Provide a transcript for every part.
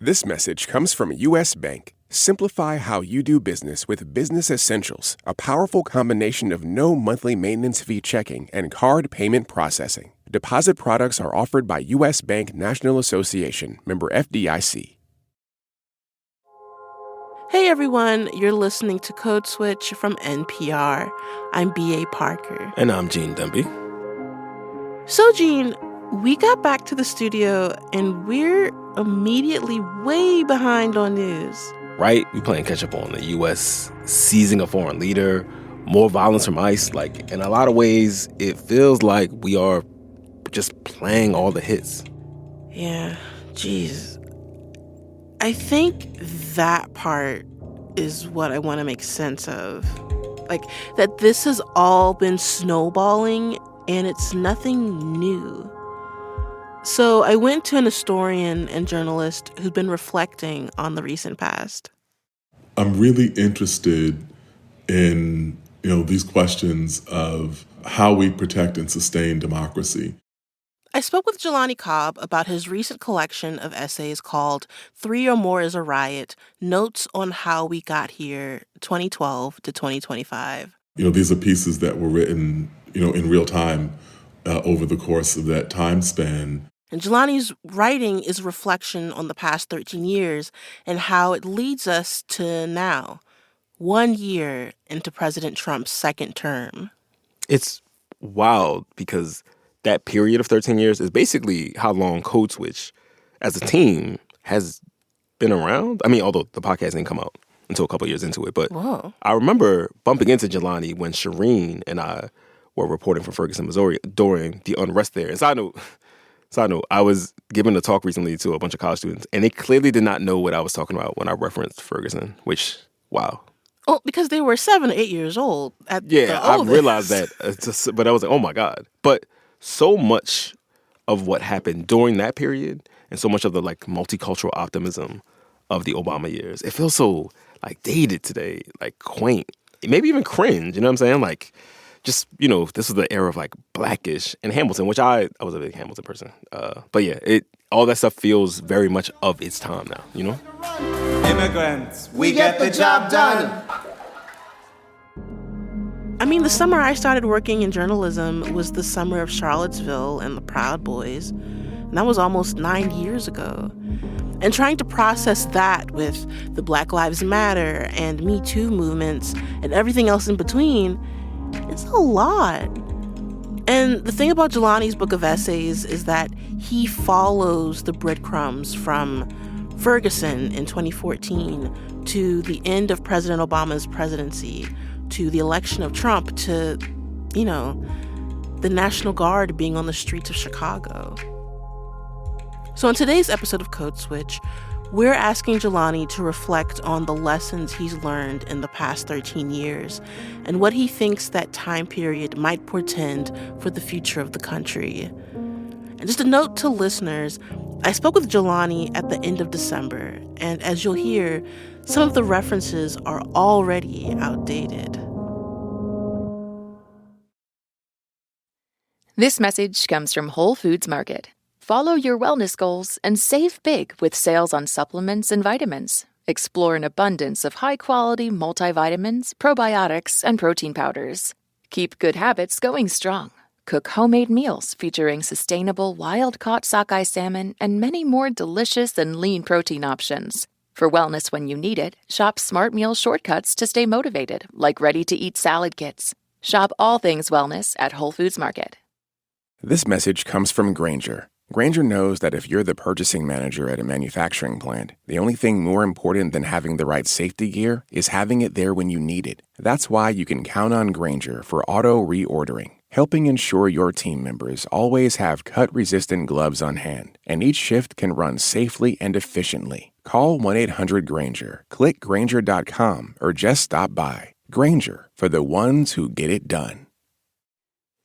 This message comes from U.S. Bank. Simplify how you do business with Business Essentials, a powerful combination of no monthly maintenance fee checking and card payment processing. Deposit products are offered by U.S. Bank National Association, member FDIC. Hey everyone, you're listening to Code Switch from NPR. I'm B.A. Parker. And I'm Gene Demby. So Gene, we got back to the studio and we're immediately way behind on news. Right? We playing catch up on the U.S. seizing a foreign leader, more violence from ICE. Like, in a lot of ways, it feels like we are just playing all the hits. Yeah, geez. I think that part is what I want to make sense of. Like, that this has all been snowballing and it's nothing new. So I went to an historian and journalist who'd been reflecting on the recent past. I'm really interested in, these questions of how we protect and sustain democracy. I spoke with Jelani Cobb about his recent collection of essays called 3 or More is a Riot, Notes on How We Got Here, 2012 to 2025. These are pieces that were written, in real time over the course of that time span. And Jelani's writing is a reflection on the past 13 years and how it leads us to now, 1 year into President Trump's second term. It's wild because that period of 13 years is basically how long Code Switch as a team has been around. I mean, although the podcast didn't come out until a couple years into it. But Whoa. I remember bumping into Jelani when Shireen and I were reporting from Ferguson, Missouri during the unrest there. And side note, I was giving a talk recently to a bunch of college students, and they clearly did not know what I was talking about when I referenced Ferguson, which, wow. Oh, because they were 7 or 8 years old at the I oldest. realized that. But I was like, oh my God. But so much of what happened during that period and so much of the multicultural optimism of the Obama years, it feels so dated today, quaint, maybe even cringe, you know what I'm saying? Just, this was the era of Blackish and Hamilton, which I was a big Hamilton person. But yeah, all that stuff feels very much of its time now, Immigrants, we get the job done. I mean, the summer I started working in journalism was the summer of Charlottesville and the Proud Boys. And that was almost 9 years ago. And trying to process that with the Black Lives Matter and Me Too movements and everything else in between, it's a lot. And the thing about Jelani's book of essays is that he follows the breadcrumbs from Ferguson in 2014 to the end of President Obama's presidency, to the election of Trump, to, the National Guard being on the streets of Chicago. So in today's episode of Code Switch, we're asking Jelani to reflect on the lessons he's learned in the past 13 years and what he thinks that time period might portend for the future of the country. And just a note to listeners, I spoke with Jelani at the end of December, and as you'll hear, some of the references are already outdated. This message comes from Whole Foods Market. Follow your wellness goals and save big with sales on supplements and vitamins. Explore an abundance of high-quality multivitamins, probiotics, and protein powders. Keep good habits going strong. Cook homemade meals featuring sustainable wild-caught sockeye salmon and many more delicious and lean protein options. For wellness when you need it, shop Smart Meal shortcuts to stay motivated, like ready-to-eat salad kits. Shop all things wellness at Whole Foods Market. This message comes from Grainger. Grainger knows that if you're the purchasing manager at a manufacturing plant, the only thing more important than having the right safety gear is having it there when you need it. That's why you can count on Grainger for auto reordering, helping ensure your team members always have cut-resistant gloves on hand, and each shift can run safely and efficiently. Call 1-800-GRAINGER, click Grainger.com, or just stop by. Grainger, for the ones who get it done.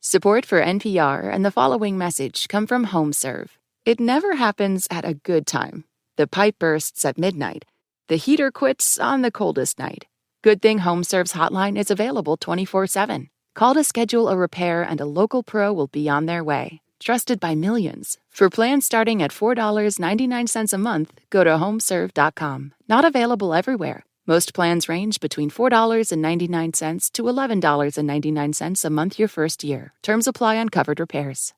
Support for NPR and the following message come from HomeServe. It never happens at a good time. The pipe bursts at midnight. The heater quits on the coldest night. Good thing HomeServe's hotline is available 24/7. Call to schedule a repair and a local pro will be on their way. trusted by millions. For plans starting at $4.99 a month, go to homeserve.com. Not available everywhere. Most plans range between $4.99 to $11.99 a month your first year. Terms apply on covered repairs.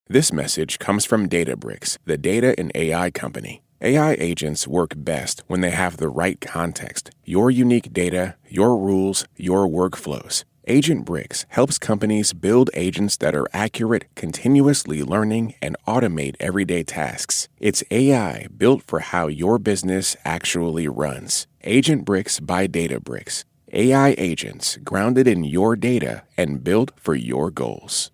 This message comes from Databricks, the data and AI company. AI agents work best when they have the right context, your unique data, your rules, your workflows. Agent Bricks helps companies build agents that are accurate, continuously learning, and automate everyday tasks. It's AI built for how your business actually runs. Agent Bricks by Databricks. AI agents grounded in your data and built for your goals.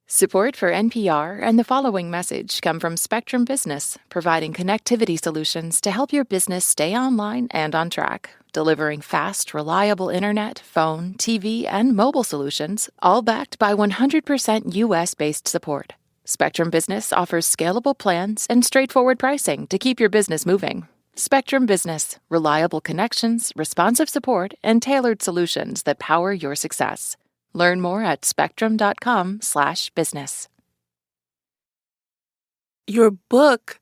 Support for NPR and the following message come from Spectrum Business, providing connectivity solutions to help your business stay online and on track, delivering fast, reliable internet, phone, TV, and mobile solutions, all backed by 100% U.S.-based support. Spectrum Business offers scalable plans and straightforward pricing to keep your business moving. Spectrum Business, reliable connections, responsive support, and tailored solutions that power your success. Learn more at spectrum.com/business. Your book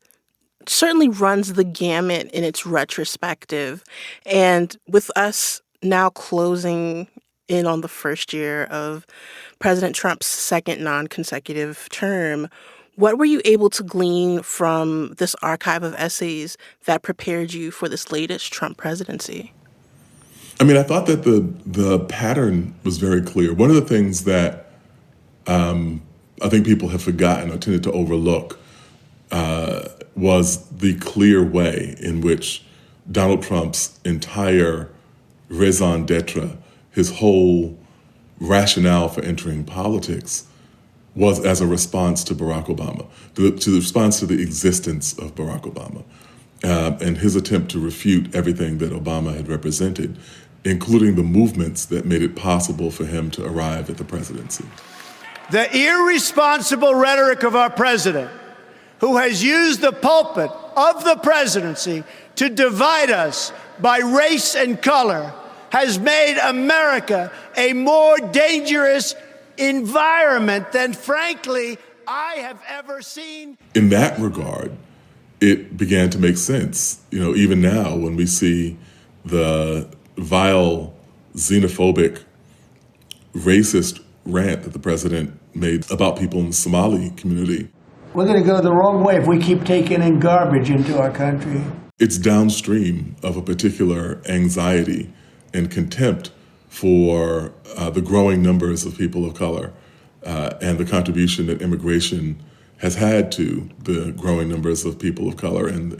certainly runs the gamut in its retrospective. And with us now closing in on the first year of President Trump's second non-consecutive term, what were you able to glean from this archive of essays that prepared you for this latest Trump presidency? I mean, I thought that the pattern was very clear. One of the things that I think people have forgotten or tended to overlook was the clear way in which Donald Trump's entire raison d'etre, his whole rationale for entering politics, was as a response to Barack Obama, to the response to the existence of Barack Obama, and his attempt to refute everything that Obama had represented, including the movements that made it possible for him to arrive at the presidency. The irresponsible rhetoric of our president, who has used the pulpit of the presidency to divide us by race and color, has made America a more dangerous environment than, frankly, I have ever seen. In that regard, it began to make sense. You know, even now when we see the vile, xenophobic, racist rant that the president made about people in the Somali community. We're going to go the wrong way if we keep taking in garbage into our country. It's downstream of a particular anxiety and contempt for the growing numbers of people of color and the contribution that immigration has had to the growing numbers of people of color in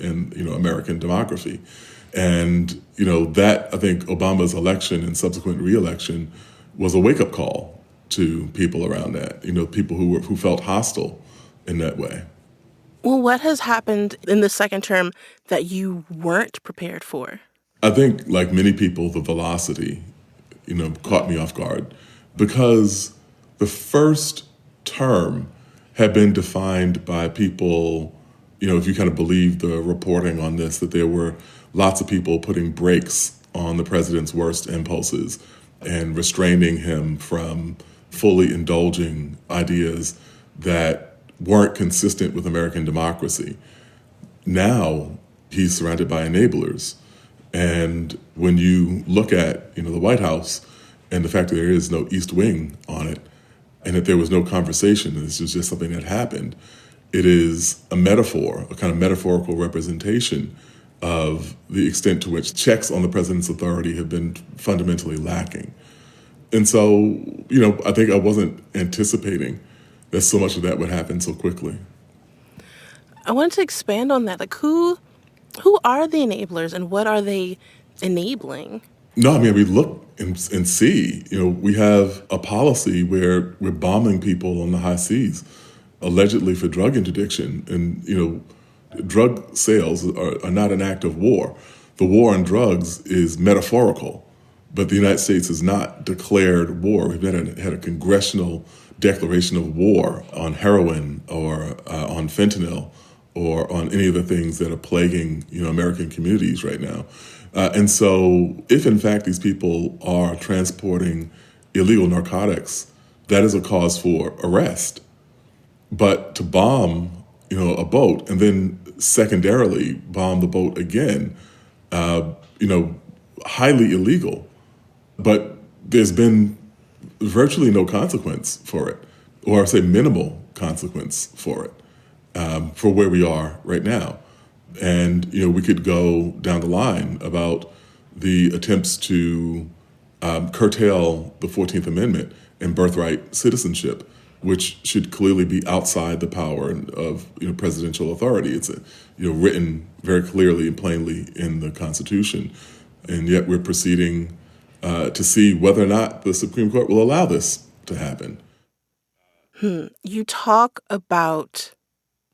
American demography. And, that, I think, Obama's election and subsequent re-election was a wake-up call to people around that, people who felt hostile in that way. Well, what has happened in the second term that you weren't prepared for? I think, like many people, the velocity, caught me off guard because the first term had been defined by people, if you kind of believe the reporting on this, that there were lots of people putting brakes on the president's worst impulses and restraining him from fully indulging ideas that weren't consistent with American democracy. Now he's surrounded by enablers. And when you look at, the White House and the fact that there is no East Wing on it and that there was no conversation, and this was just something that happened, it is a metaphor, a kind of metaphorical representation of the extent to which checks on the president's authority have been fundamentally lacking. And so, I think I wasn't anticipating that so much of that would happen so quickly. I wanted to expand on that. Like, who are the enablers and what are they enabling? No, I mean, we look and see, we have a policy where we're bombing people on the high seas, allegedly for drug interdiction. And, drug sales are not an act of war. The war on drugs is metaphorical, but the United States has not declared war. We've had a congressional declaration of war on heroin or on fentanyl or on any of the things that are plaguing, American communities right now. And so if, in fact, these people are transporting illegal narcotics, that is a cause for arrest. But to bomb, a boat and then secondarily bomb the boat again, highly illegal. But there's been virtually no consequence for it, or I say minimal consequence for it, for where we are right now. And, we could go down the line about the attempts to curtail the 14th Amendment and birthright citizenship, which should clearly be outside the power of presidential authority. It's written very clearly and plainly in the Constitution, and yet we're proceeding to see whether or not the Supreme Court will allow this to happen. You talk about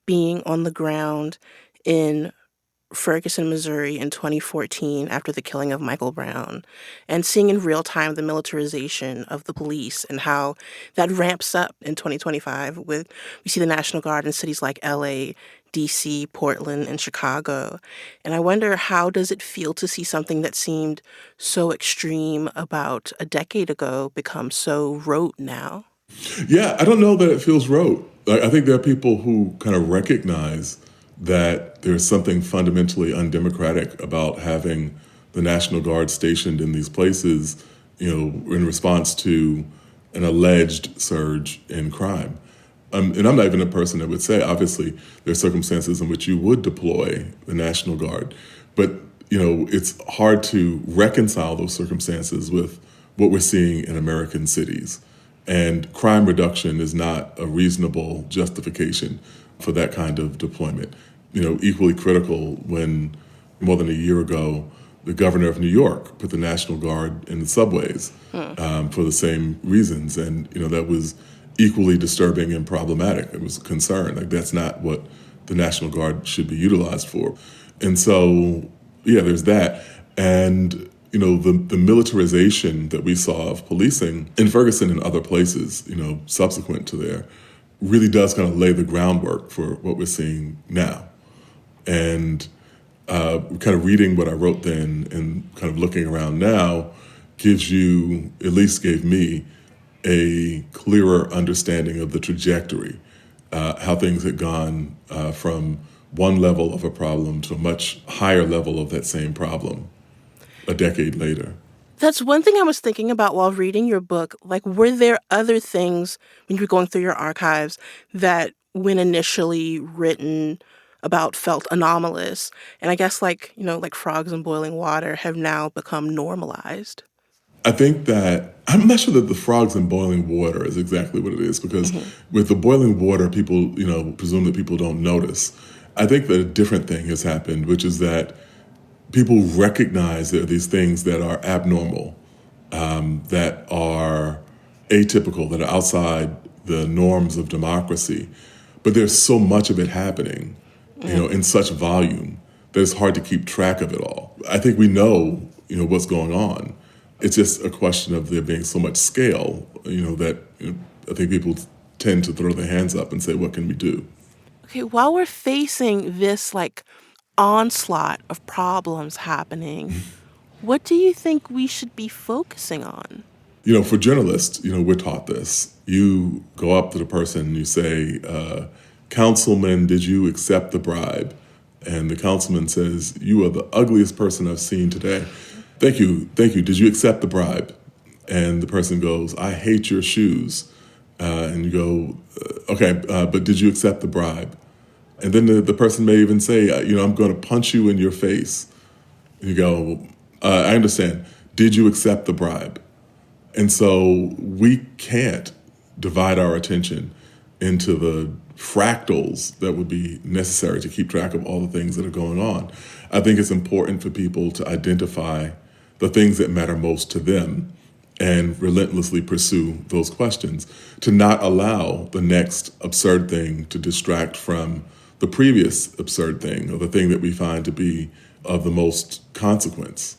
being on the ground in Ferguson, Missouri in 2014 after the killing of Michael Brown, and seeing in real time the militarization of the police and how that ramps up in 2025 we see the National Guard in cities like LA, DC, Portland, and Chicago. And I wonder, how does it feel to see something that seemed so extreme about a decade ago become so rote now? Yeah, I don't know that it feels rote. I think there are people who kind of recognize that there's something fundamentally undemocratic about having the National Guard stationed in these places, in response to an alleged surge in crime. And I'm not even a person that would say, obviously, there are circumstances in which you would deploy the National Guard. But, it's hard to reconcile those circumstances with what we're seeing in American cities. And crime reduction is not a reasonable justification for that kind of deployment. Equally critical when more than a year ago, the governor of New York put the National Guard in the subways for the same reasons. And, that was equally disturbing and problematic. It was a concern. That's not what the National Guard should be utilized for. And so, there's that. And, the militarization that we saw of policing in Ferguson and other places, subsequent to there, really does kind of lay the groundwork for what we're seeing now. And kind of reading what I wrote then and kind of looking around now gave me a clearer understanding of the trajectory, how things had gone from one level of a problem to a much higher level of that same problem a decade later. That's one thing I was thinking about while reading your book. Were there other things when you were going through your archives that, when initially written about, felt anomalous? And I guess like frogs in boiling water have now become normalized. I think that, I'm not sure that the frogs in boiling water is exactly what it is, because with the boiling water, people, presume that people don't notice. I think that a different thing has happened, which is that people recognize there are these things that are abnormal, that are atypical, that are outside the norms of democracy. But there's so much of it happening, in such volume that it's hard to keep track of it all. I think we know, what's going on. It's just a question of there being so much scale, that I think people tend to throw their hands up and say, what can we do? Okay, while we're facing this onslaught of problems happening, what do you think we should be focusing on? For journalists, we're taught this. You go up to the person and you say, Councilman, did you accept the bribe? And the councilman says, you are the ugliest person I've seen today. Thank you. Did you accept the bribe? And the person goes, I hate your shoes. And you go, okay, but did you accept the bribe? And then the person may even say, I'm going to punch you in your face. And you go, I understand. Did you accept the bribe? And so we can't divide our attention into the fractals that would be necessary to keep track of all the things that are going on. I think it's important for people to identify the things that matter most to them and relentlessly pursue those questions, to not allow the next absurd thing to distract from the previous absurd thing, or the thing that we find to be of the most consequence.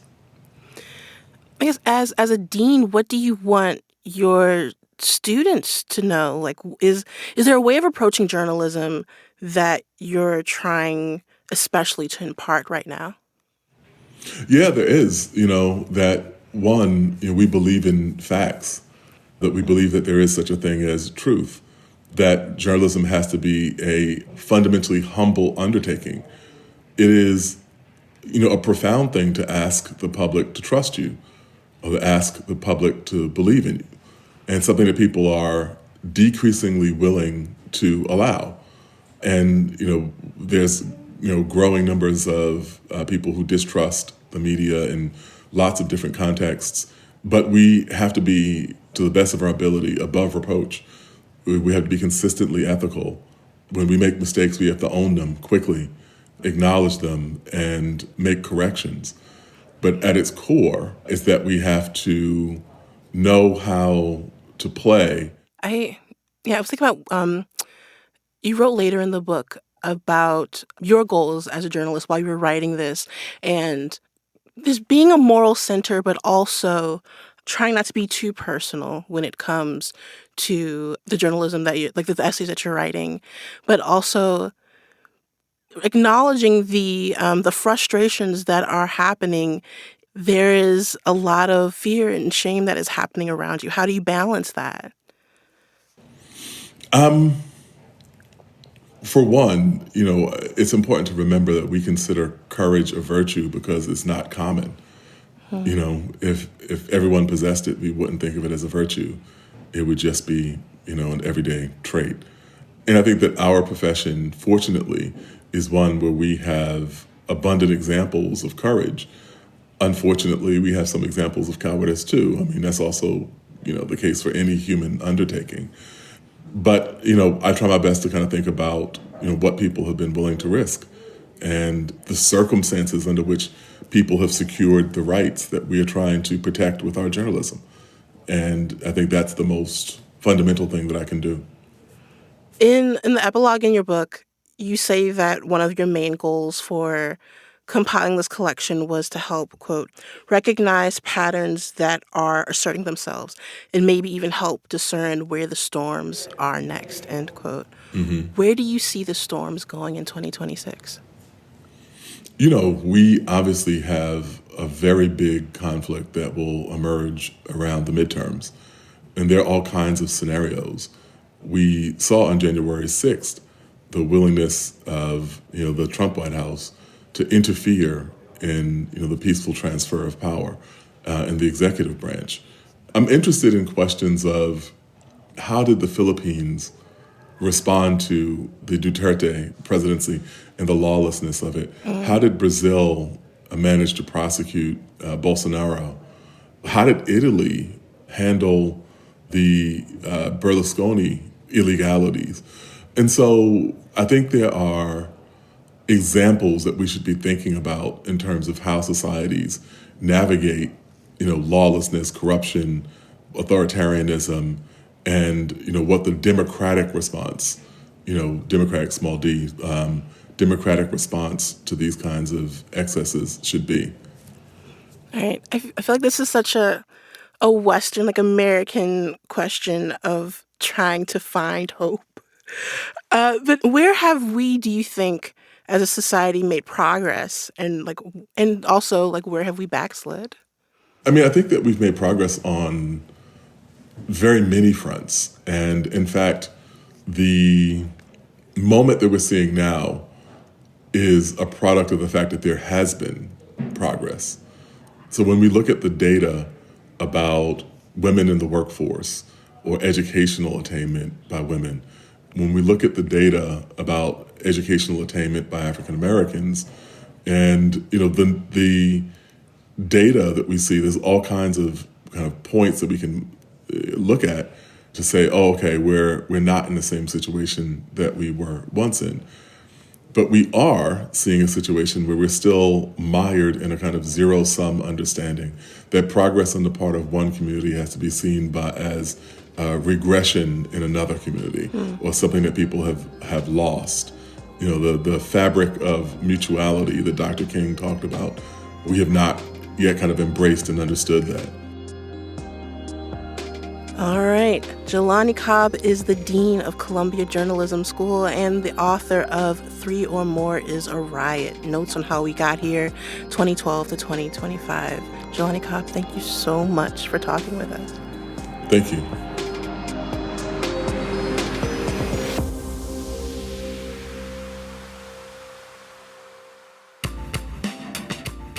I guess as a dean, what do you want your students to know? Is there a way of approaching journalism that you're trying especially to impart right now? Yeah, there is. That one, we believe in facts, that we believe that there is such a thing as truth. that journalism has to be a fundamentally humble undertaking. It is, a profound thing to ask the public to trust you or to ask the public to believe in you, and something that people are decreasingly willing to allow. And, there's, growing numbers of people who distrust the media in lots of different contexts, but we have to be, to the best of our ability, above reproach. We have to be consistently ethical. When we make mistakes, we have to own them quickly, acknowledge them, and make corrections. But at its core is that we have to know how to play. I was thinking about, you wrote later in the book about your goals as a journalist while you were writing this, and this being a moral center, but also trying not to be too personal when it comes to the journalism that you, like the essays that you're writing, but also acknowledging the frustrations that are happening. There is a lot of fear and shame that is happening around you. How do you balance that? For one, it's important to remember that we consider courage a virtue because it's not common. If everyone possessed it, we wouldn't think of it as a virtue. It would just be, an everyday trait. And I think that our profession, fortunately, is one where we have abundant examples of courage. Unfortunately, we have some examples of cowardice too. I mean, that's also, the case for any human undertaking. But, I try my best to kind of think about, what people have been willing to risk and the circumstances under which people have secured the rights that we are trying to protect with our journalism. And I think that's the most fundamental thing that I can do. In the epilogue in your book, you say that one of your main goals for compiling this collection was to help, quote, recognize patterns that are asserting themselves and maybe even help discern where the storms are next, end quote. Mm-hmm. Where do you see the storms going in 2026? We obviously have a very big conflict that will emerge around the midterms. And there are all kinds of scenarios. We saw on January 6th the willingness of, the Trump White House to interfere in, the peaceful transfer of power in the executive branch. I'm interested in questions of how did the Philippines respond to the Duterte presidency and the lawlessness of it? How did Brazil manage to prosecute Bolsonaro? How did Italy handle the Berlusconi illegalities? And so I think there are examples that we should be thinking about in terms of how societies navigate, lawlessness, corruption, authoritarianism, and, what the democratic response, democratic small d, democratic response to these kinds of excesses should be. All right. I feel like this is such a Western, like American question of trying to find hope. But where have we, do you think, as a society made progress, and also where have we backslid? I mean, I think that we've made progress on very many fronts. And in fact, the moment that we're seeing now is a product of the fact that there has been progress. So when we look at the data about women in the workforce or educational attainment by women, when we look at the data about educational attainment by African Americans, and the data that we see, there's all kinds of kind of points that we can look at to say, oh, okay, we're not in the same situation that we were once in. But we are seeing a situation where we're still mired in a kind of zero-sum understanding that progress on the part of one community has to be seen as regression in another community, or something that people have lost. The fabric of mutuality that Dr. King talked about, we have not yet kind of embraced and understood that. All right. Jelani Cobb is the Dean of Columbia Journalism School and the author of 3 or More is a Riot, Notes on How We Got Here, 2012 to 2025. Jelani Cobb, thank you so much for talking with us. Thank you.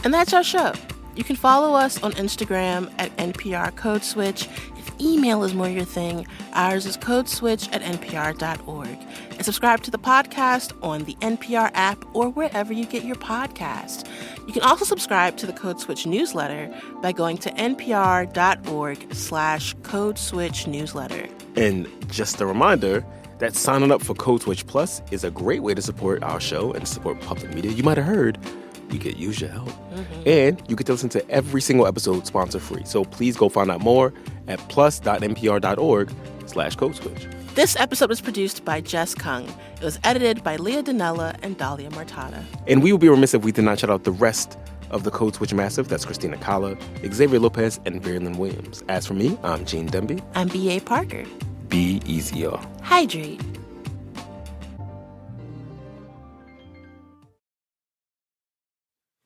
And that's our show. You can follow us on Instagram at NPR Code Switch. If email is more your thing, ours is codeswitch@npr.org. And subscribe to the podcast on the NPR app or wherever you get your podcast. You can also subscribe to the Code Switch newsletter by going to npr.org/Code Switch newsletter. And just a reminder that signing up for Code Switch Plus is a great way to support our show and support public media. You might have heard we could use your help. And you get to listen to every single episode sponsor-free. So please go find out more at plus.npr.org/Code Switch. This episode was produced by Jess Kung. It was edited by Leah Donnella and Dahlia Martada. And we would be remiss if we did not shout out the rest of the Code Switch Massive. That's Christina Kala, Xavier Lopez, and Verlin Williams. As for me, I'm Gene Demby. I'm B.A. Parker. Be easy, y'all. Hydrate.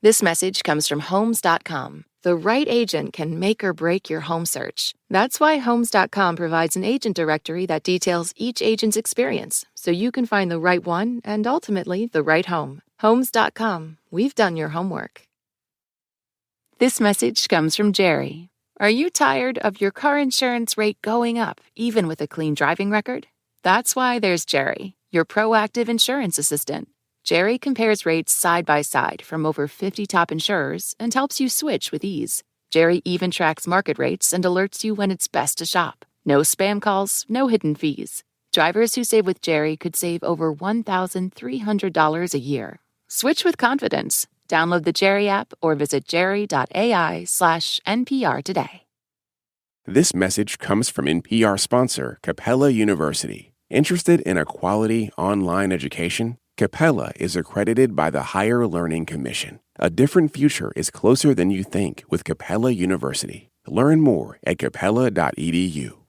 This message comes from Homes.com. The right agent can make or break your home search. That's why Homes.com provides an agent directory that details each agent's experience, so you can find the right one and ultimately the right home. Homes.com. We've done your homework. This message comes from Jerry. Are you tired of your car insurance rate going up, even with a clean driving record? That's why there's Jerry, your proactive insurance assistant. Jerry compares rates side by side from over 50 top insurers and helps you switch with ease. Jerry even tracks market rates and alerts you when it's best to shop. No spam calls, no hidden fees. Drivers who save with Jerry could save over $1,300 a year. Switch with confidence. Download the Jerry app or visit jerry.ai/NPR today. This message comes from NPR sponsor Capella University. Interested in a quality online education? Capella is accredited by the Higher Learning Commission. A different future is closer than you think with Capella University. Learn more at capella.edu.